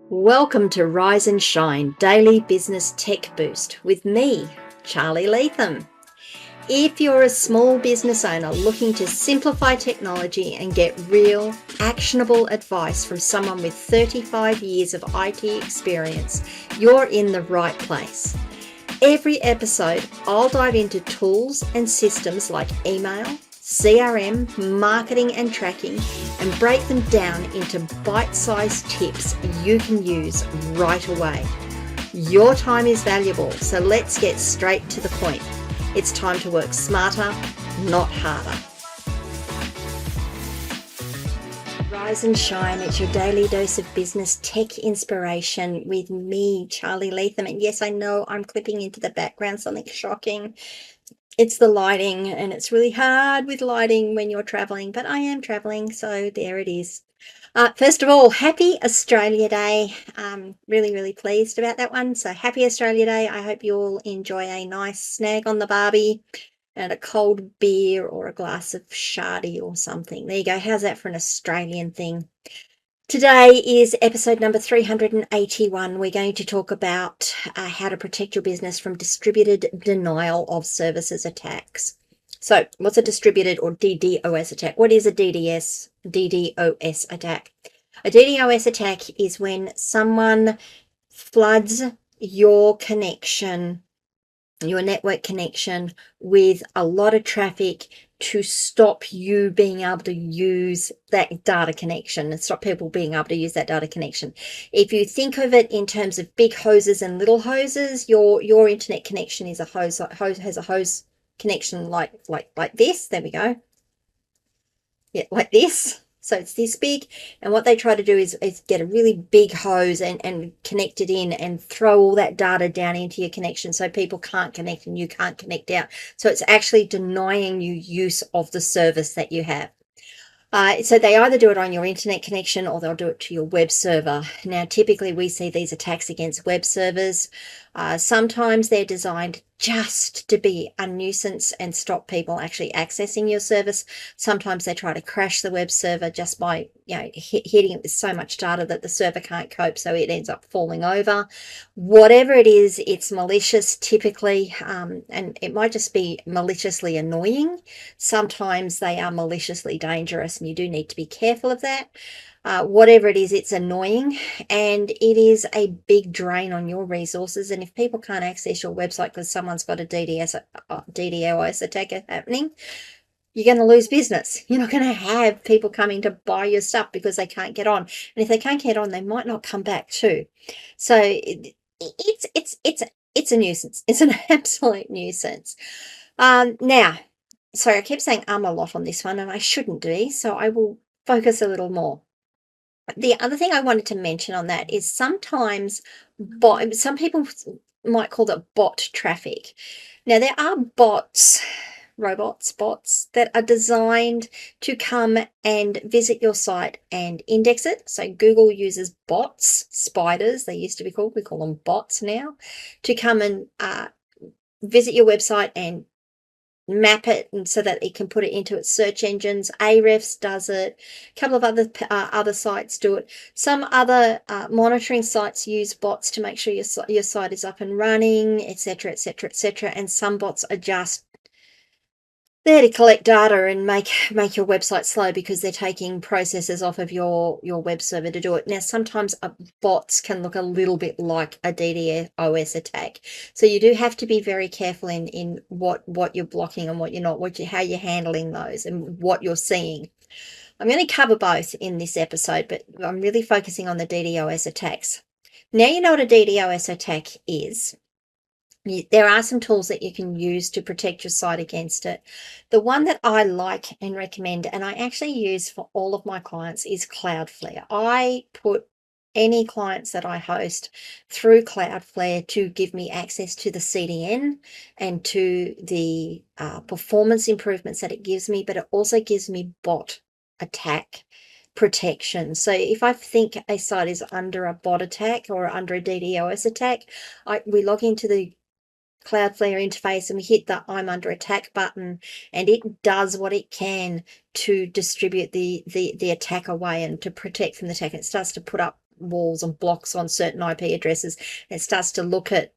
Welcome to Rise and Shine Daily Business Tech Boost with me, Charly Leetham. If you're a small business owner looking to simplify technology and get real, actionable advice from someone with 35 years of IT experience, you're in the right place. Every episode, I'll dive into tools and systems like email, CRM, marketing and tracking, and break them down into bite-sized tips you can use right away. Your time is valuable, so let's get straight to the point. It's time to work smarter, not harder. Rise and shine, it's your daily dose of business tech inspiration with me, Charly Leetham. And yes, I know I'm clipping into the background something shocking. It's the lighting, and it's really hard with lighting when you're traveling, but I am traveling, so there it is. First of all, happy Australia Day. Really pleased about that one. So happy Australia Day. I hope you all enjoy a nice snag on the barbie and a cold beer or a glass of Charly or something. There you go. How's that for an Australian thing? Today is episode number 381. We're going to talk about how to protect your business from distributed denial of services attacks. So what's a distributed or DDoS attack? What is a DDoS attack? A DDoS attack is when someone floods your connection, your network connection, with a lot of traffic to stop you being able to use that data connection and stop people being able to use that data connection. If you think of it in terms of big hoses and little hoses, your internet connection is a hose has a hose connection like this. There we go. Yeah, like this. So it's this big, and what they try to do is get a really big hose and connect it in and throw all that data down into your connection so people can't connect and you can't connect out. So it's actually denying you use of the service that you have. So they either do it on your internet connection or they'll do it to your web server. Now, typically we see these attacks against web servers. Sometimes they're designed just to be a nuisance and stop people actually accessing your service. Sometimes they try to crash the web server just by hitting it with so much data that the server can't cope, so it ends up falling over. Whatever it is, it's malicious typically, and it might just be maliciously annoying. Sometimes they are maliciously dangerous, and you do need to be careful of that. Whatever it is, it's annoying, and it is a big drain on your resources. And if people can't access your website because someone's got a DDoS attack happening, you're going to lose business. You're not going to have people coming to buy your stuff because they can't get on. And if they can't get on, they might not come back too. So it's a nuisance. It's an absolute nuisance. Now, sorry, I keep saying a lot on this one, and I shouldn't do, so I will focus a little more. The other thing I wanted to mention on that is sometimes some people might call that bot traffic. Now, there are bots that are designed to come and visit your site and index it. So Google uses bots, spiders, they used to be called, we call them bots now, to come and visit your website and map it, and so that it can put it into its search engines. Ahrefs does it. A couple of other sites do it. Some other monitoring sites use bots to make sure your site is up and running, etc. And some bots are just there to collect data and make your website slow because they're taking processes off of your web server to do it. Now, sometimes bots can look a little bit like a DDoS attack. So you do have to be very careful in what you're blocking and what you're not, how you're handling those and what you're seeing. I'm going to cover both in this episode, but I'm really focusing on the DDoS attacks. Now you know what a DDoS attack is. There are some tools that you can use to protect your site against it. The one that I like and recommend, and I actually use for all of my clients, is Cloudflare. I put any clients that I host through Cloudflare to give me access to the CDN and to the performance improvements that it gives me, but it also gives me bot attack protection. So if I think a site is under a bot attack or under a DDoS attack, we log into the Cloudflare interface and we hit the I'm under attack button, and it does what it can to distribute the attack away and to protect from the attack. It starts to put up walls and blocks on certain IP addresses. It starts to look at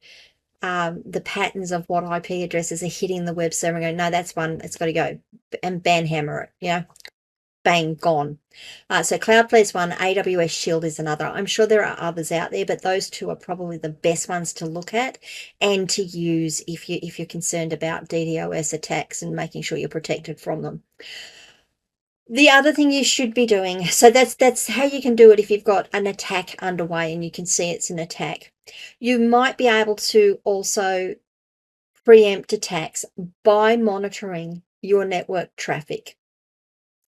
the patterns of what IP addresses are hitting the web server and go, no, that's one, it's got to go, and banhammer it, bang, gone. So Cloudflare is one, AWS Shield is another. I'm sure there are others out there, but those two are probably the best ones to look at and to use if you're concerned about DDoS attacks and making sure you're protected from them. The other thing you should be doing, so that's how you can do it if you've got an attack underway and you can see it's an attack. You might be able to also preempt attacks by monitoring your network traffic.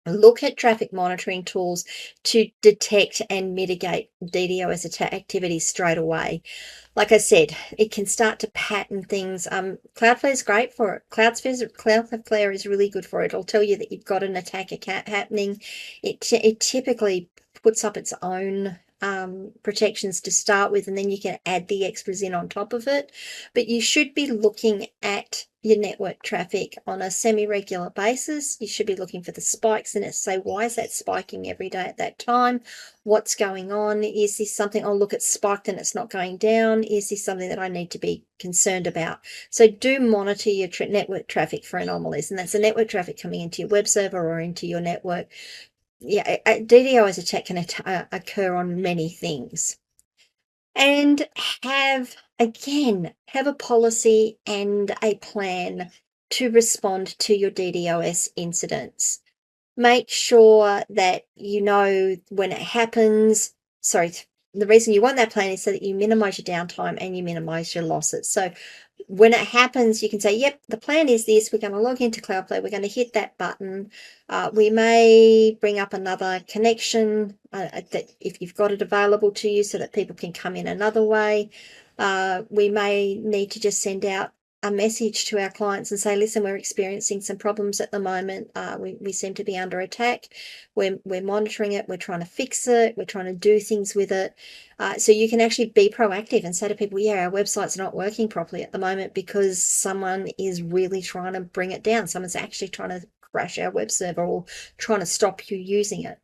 Look at traffic monitoring tools to detect and mitigate DDoS attack activity straight away. Like I said, it can start to pattern things. Cloudflare is great for it. Cloudflare is really good for it. It'll tell you that you've got an attack happening. It typically puts up its own protections to start with, and then you can add the extras in on top of it. But you should be looking at your network traffic on a semi-regular basis. You should be looking for the spikes in it. Say, why is that spiking every day at that time? What's going on? Is this something, oh, look, it's spiked and it's not going down. Is this something that I need to be concerned about? So do monitor your network traffic for anomalies, and that's the network traffic coming into your web server or into your network. Yeah, a DDoS attack can occur on many things. And have a policy and a plan to respond to your DDoS incidents. Make sure that you know when it happens. Sorry, the reason you want that plan is so that you minimize your downtime and you minimize your losses. So when it happens, you can say, yep, the plan is this. We're going to log into Cloudflare. We're going to hit that button. We may bring up another connection that if you've got it available to you so that people can come in another way. We may need to just send out a message to our clients and say, listen, we're experiencing some problems at the moment. We seem to be under attack. We're monitoring it. We're trying to fix it. We're trying to do things with it. So you can actually be proactive and say to people, yeah, our website's not working properly at the moment because someone is really trying to bring it down. Someone's actually trying to crash our web server or trying to stop you using it.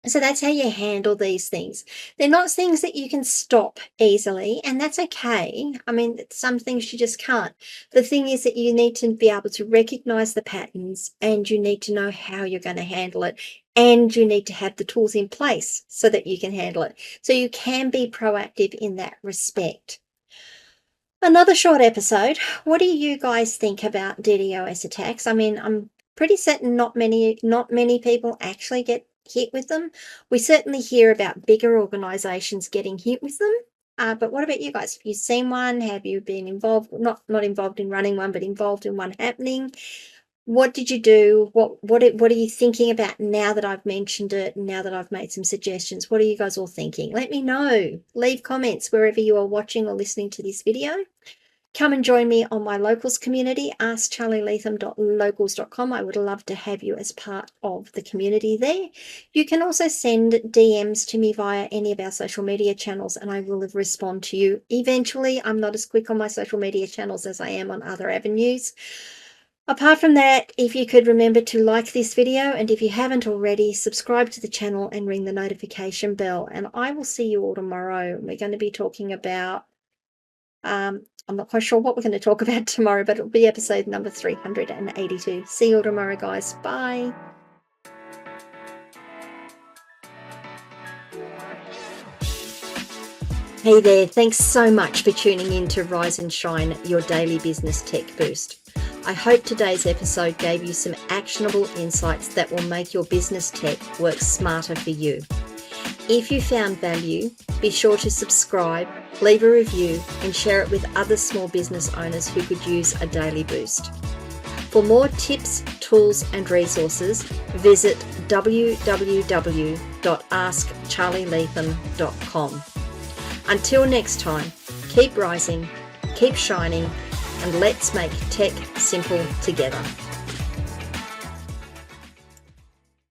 So that's how you handle these things. They're not things that you can stop easily, and that's okay. I mean, some things you just can't. The thing is that you need to be able to recognize the patterns, and you need to know how you're going to handle it, and you need to have the tools in place so that you can handle it. So you can be proactive in that respect. Another short episode. What do you guys think about DDoS attacks? I mean, I'm pretty certain not many people actually get hit with them. We certainly hear about bigger organizations getting hit with them. But what about you guys? Have you seen one? Have you been involved, not involved in running one, but involved in one happening? What did you do? What are you thinking about now that I've mentioned it, now that I've made some suggestions? What are you guys all thinking? Let me know. Leave comments wherever you are watching or listening to this video. Come and join me on my locals community, askcharlyleetham.locals.com. I would love to have you as part of the community there. You can also send DMs to me via any of our social media channels and I will respond to you. Eventually, I'm not as quick on my social media channels as I am on other avenues. Apart from that, if you could remember to like this video, and if you haven't already, subscribe to the channel and ring the notification bell. And I will see you all tomorrow. We're going to be talking about I'm not quite sure what we're going to talk about tomorrow, but it'll be episode number 382. See you all tomorrow, guys. Bye. Hey there. Thanks so much for tuning in to Rise and Shine, your daily business tech boost. I hope today's episode gave you some actionable insights that will make your business tech work smarter for you. If you found value, be sure to subscribe, leave a review, and share it with other small business owners who could use a daily boost. For more tips, tools, and resources, visit www.askcharlyleetham.com. Until next time, keep rising, keep shining, and let's make tech simple together.